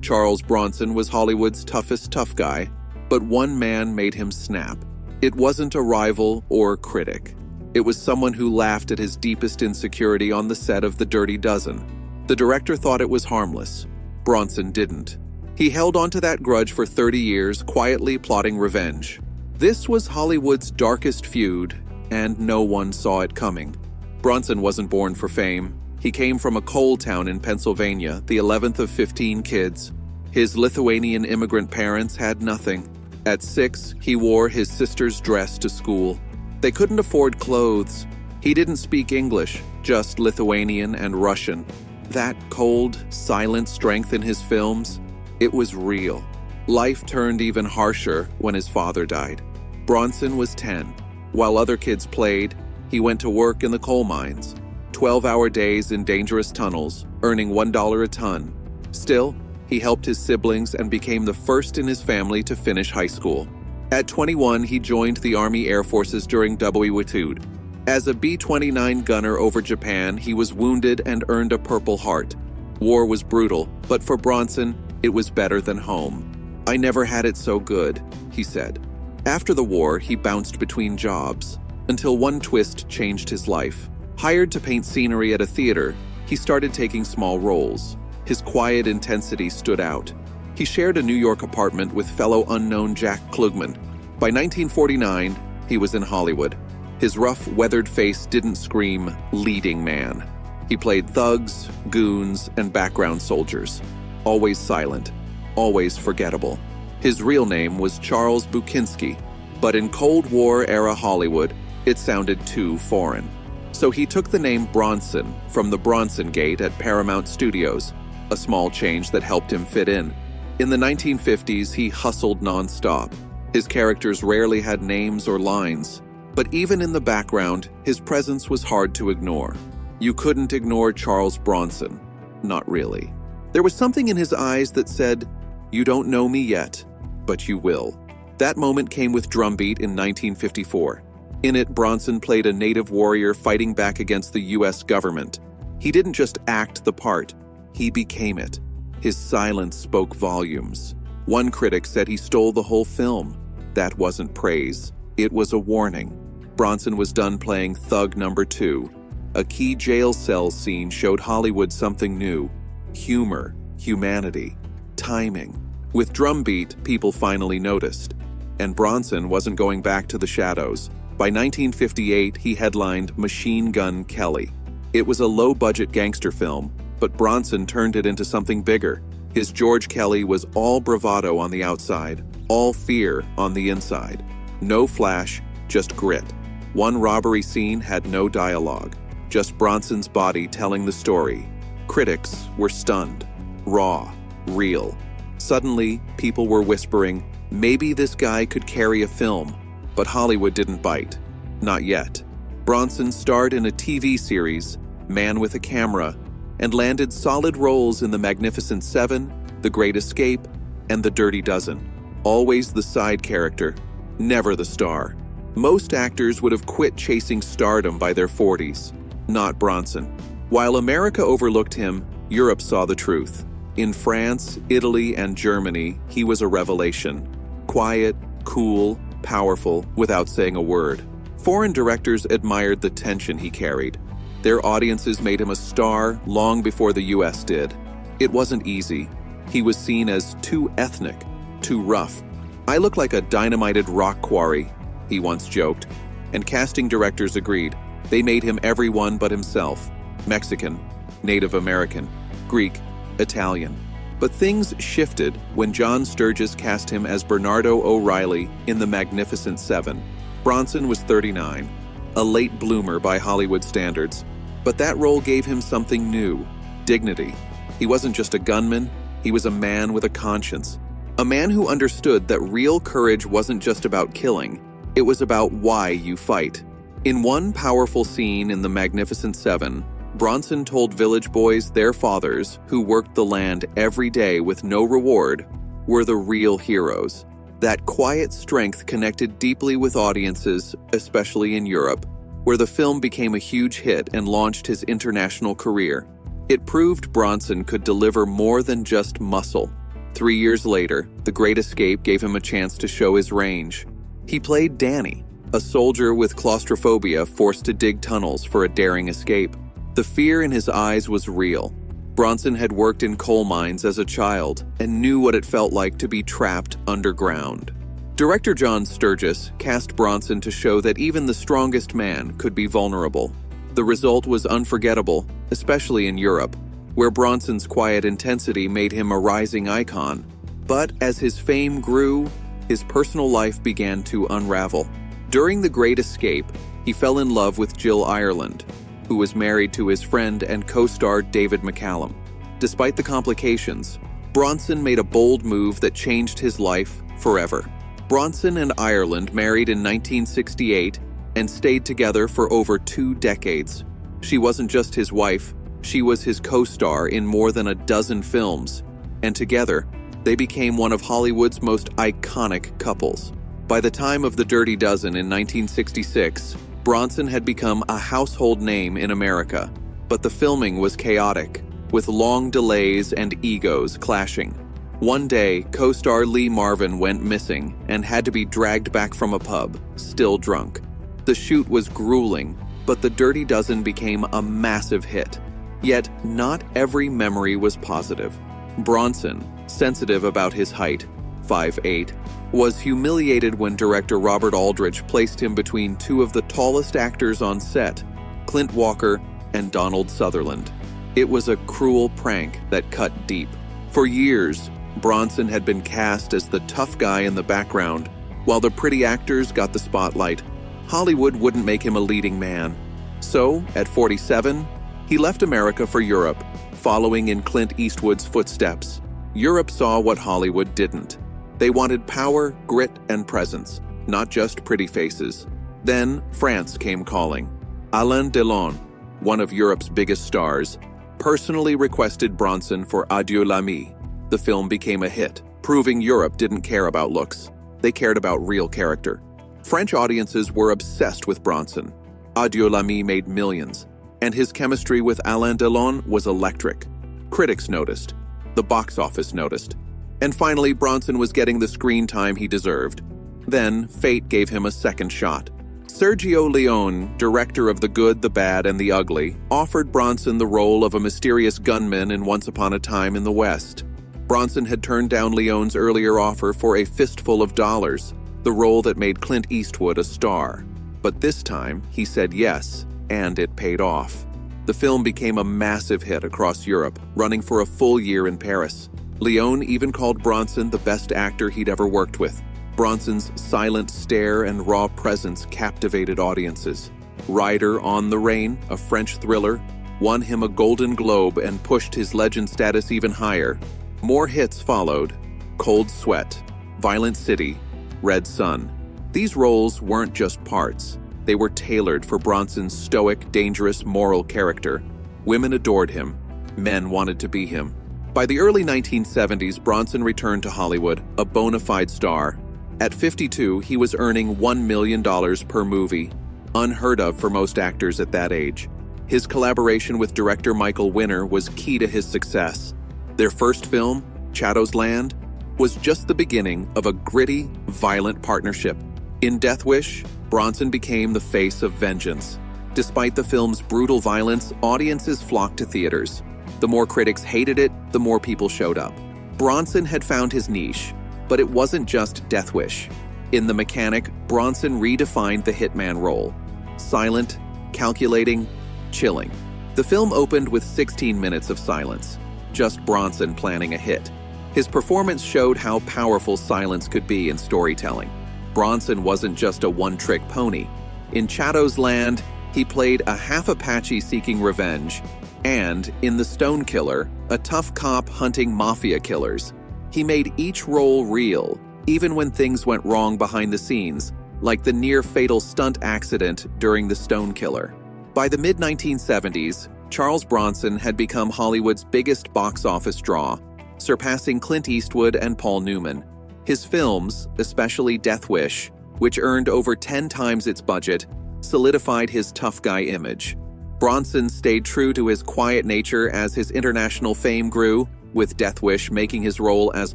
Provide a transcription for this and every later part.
Charles Bronson was Hollywood's toughest tough guy, but one man made him snap. It wasn't a rival or critic. It was someone who laughed at his deepest insecurity on the set of The Dirty Dozen. The director thought it was harmless. Bronson didn't. He held onto that grudge for 30 years, quietly plotting revenge. This was Hollywood's darkest feud, and no one saw it coming. Bronson wasn't born for fame. He came from a coal town in Pennsylvania, the 11th of 15 kids. His Lithuanian immigrant parents had nothing. At 6, he wore his sister's dress to school. They couldn't afford clothes. He didn't speak English, just Lithuanian and Russian. That cold, silent strength in his films, it was real. Life turned even harsher when his father died. Bronson was 10. While other kids played, he went to work in the coal mines. 12-hour days in dangerous tunnels, earning $1 a ton. Still, he helped his siblings and became the first in his family to finish high school. At 21, he joined the Army Air Forces during feuds. As a B-29 gunner over Japan, he was wounded and earned a Purple Heart. War was brutal, but for Bronson, it was better than home. "I never had it so good," he said. After the war, he bounced between jobs, until one twist changed his life. Hired to paint scenery at a theater, he started taking small roles. His quiet intensity stood out. He shared a New York apartment with fellow unknown Jack Klugman. By 1949, he was in Hollywood. His rough, weathered face didn't scream leading man. He played thugs, goons, and background soldiers. Always silent, always forgettable. His real name was Charles Bukinski, but in Cold War-era Hollywood, it sounded too foreign. So he took the name Bronson from the Bronson Gate at Paramount Studios, a small change that helped him fit in. In the 1950s, he hustled nonstop. His characters rarely had names or lines, but even in the background, his presence was hard to ignore. You couldn't ignore Charles Bronson. Not really. There was something in his eyes that said, "You don't know me yet, but you will." That moment came with Drumbeat in 1954. In it, Bronson played a native warrior fighting back against the US government. He didn't just act the part, he became it. His silence spoke volumes. One critic said he stole the whole film. That wasn't praise, it was a warning. Bronson was done playing thug number 2. A key jail cell scene showed Hollywood something new. Humor, humanity, timing. With Drumbeat, people finally noticed. And Bronson wasn't going back to the shadows. By 1958, he headlined Machine Gun Kelly. It was a low-budget gangster film, but Bronson turned it into something bigger. His George Kelly was all bravado on the outside, all fear on the inside. No flash, just grit. One robbery scene had no dialogue, just Bronson's body telling the story. Critics were stunned. Raw, real. Suddenly, people were whispering, maybe this guy could carry a film. But Hollywood didn't bite. Not yet. Bronson starred in a TV series, Man with a Camera, and landed solid roles in The Magnificent Seven, The Great Escape, and The Dirty Dozen. Always the side character, never the star. Most actors would have quit chasing stardom by their 40s. Not Bronson. While America overlooked him, Europe saw the truth. In France, Italy, and Germany, he was a revelation. Quiet, cool, powerful, without saying a word. Foreign directors admired the tension he carried. Their audiences made him a star long before the US did. It wasn't easy. He was seen as too ethnic, too rough. "I look like a dynamited rock quarry," he once joked. And casting directors agreed. They made him everyone but himself. Mexican, Native American, Greek, Italian. But things shifted when John Sturges cast him as Bernardo O'Reilly in The Magnificent Seven. Bronson was 39, a late bloomer by Hollywood standards. But that role gave him something new, dignity. He wasn't just a gunman, he was a man with a conscience. A man who understood that real courage wasn't just about killing, it was about why you fight. In one powerful scene in The Magnificent Seven, Bronson told village boys their fathers, who worked the land every day with no reward, were the real heroes. That quiet strength connected deeply with audiences, especially in Europe, where the film became a huge hit and launched his international career. It proved Bronson could deliver more than just muscle. 3 years later, The Great Escape gave him a chance to show his range. He played Danny, a soldier with claustrophobia forced to dig tunnels for a daring escape. The fear in his eyes was real. Bronson had worked in coal mines as a child and knew what it felt like to be trapped underground. Director John Sturges cast Bronson to show that even the strongest man could be vulnerable. The result was unforgettable, especially in Europe, where Bronson's quiet intensity made him a rising icon. But as his fame grew, his personal life began to unravel. During The Great Escape, he fell in love with Jill Ireland, who was married to his friend and co-star David McCallum. Despite the complications, Bronson made a bold move that changed his life forever. Bronson and Ireland married in 1968 and stayed together for over 2 decades. She wasn't just his wife, she was his co-star in more than a dozen films, and together, they became one of Hollywood's most iconic couples. By the time of The Dirty Dozen in 1966, Bronson had become a household name in America, but the filming was chaotic, with long delays and egos clashing. One day, co-star Lee Marvin went missing and had to be dragged back from a pub, still drunk. The shoot was grueling, but The Dirty Dozen became a massive hit. Yet, not every memory was positive. Bronson, sensitive about his height, 5'8", was humiliated when director Robert Aldrich placed him between 2 of the tallest actors on set, Clint Walker and Donald Sutherland. It was a cruel prank that cut deep. For years, Bronson had been cast as the tough guy in the background, while the pretty actors got the spotlight. Hollywood wouldn't make him a leading man. So, at 47, he left America for Europe, following in Clint Eastwood's footsteps. Europe saw what Hollywood didn't. They wanted power, grit, and presence, not just pretty faces. Then, France came calling. Alain Delon, one of Europe's biggest stars, personally requested Bronson for Adieu l'ami. The film became a hit, proving Europe didn't care about looks. They cared about real character. French audiences were obsessed with Bronson. Adieu l'ami made millions, and his chemistry with Alain Delon was electric. Critics noticed. The box office noticed. And finally, Bronson was getting the screen time he deserved. Then, fate gave him a second shot. Sergio Leone, director of The Good, the Bad, and the Ugly, offered Bronson the role of a mysterious gunman in Once Upon a Time in the West. Bronson had turned down Leone's earlier offer for a fistful of dollars, the role that made Clint Eastwood a star. But this time, he said yes, and it paid off. The film became a massive hit across Europe, running for a full year in Paris. Leone even called Bronson the best actor he'd ever worked with. Bronson's silent stare and raw presence captivated audiences. Rider on the Rain, a French thriller, won him a Golden Globe and pushed his legend status even higher. More hits followed: Cold Sweat, Violent City, Red Sun. These roles weren't just parts. They were tailored for Bronson's stoic, dangerous, moral character. Women adored him. Men wanted to be him. By the early 1970s, Bronson returned to Hollywood, a bona fide star. At 52, he was earning $1 million per movie, unheard of for most actors at that age. His collaboration with director Michael Winner was key to his success. Their first film, Chatto's Land, was just the beginning of a gritty, violent partnership. In Death Wish, Bronson became the face of vengeance. Despite the film's brutal violence, audiences flocked to theaters. The more critics hated it, the more people showed up. Bronson had found his niche, but it wasn't just Death Wish. In The Mechanic, Bronson redefined the hitman role. Silent, calculating, chilling. The film opened with 16 minutes of silence, just Bronson planning a hit. His performance showed how powerful silence could be in storytelling. Bronson wasn't just a one-trick pony. In Chatto's Land, he played a half Apache seeking revenge, and in The Stone Killer, a tough cop hunting mafia killers. He made each role real, even when things went wrong behind the scenes, like the near-fatal stunt accident during The Stone Killer. By the mid-1970s, Charles Bronson had become Hollywood's biggest box office draw, surpassing Clint Eastwood and Paul Newman. His films, especially Death Wish, which earned over 10 times its budget, solidified his tough guy image. Bronson stayed true to his quiet nature as his international fame grew, with Death Wish making his role as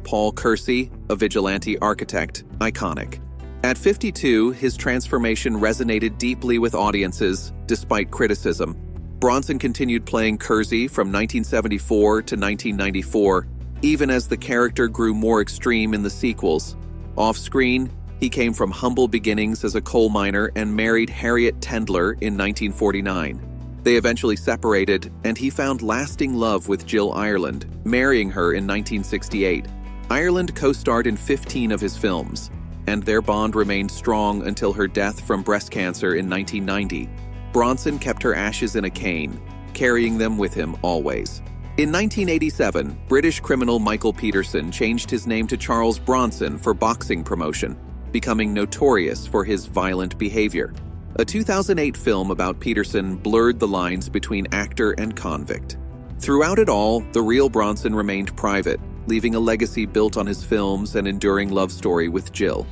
Paul Kersey, a vigilante architect, iconic. At 52, his transformation resonated deeply with audiences, despite criticism. Bronson continued playing Kersey from 1974 to 1994, even as the character grew more extreme in the sequels. Off-screen, he came from humble beginnings as a coal miner and married Harriet Tendler in 1949. They eventually separated, and he found lasting love with Jill Ireland, marrying her in 1968. Ireland co-starred in 15 of his films, and their bond remained strong until her death from breast cancer in 1990. Bronson kept her ashes in a cane, carrying them with him always. In 1987, British criminal Michael Peterson changed his name to Charles Bronson for boxing promotion, becoming notorious for his violent behavior. A 2008 film about Peterson blurred the lines between actor and convict. Throughout it all, the real Bronson remained private, leaving a legacy built on his films and enduring love story with Jill.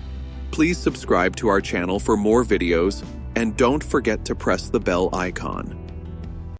Please subscribe to our channel for more videos, and don't forget to press the bell icon.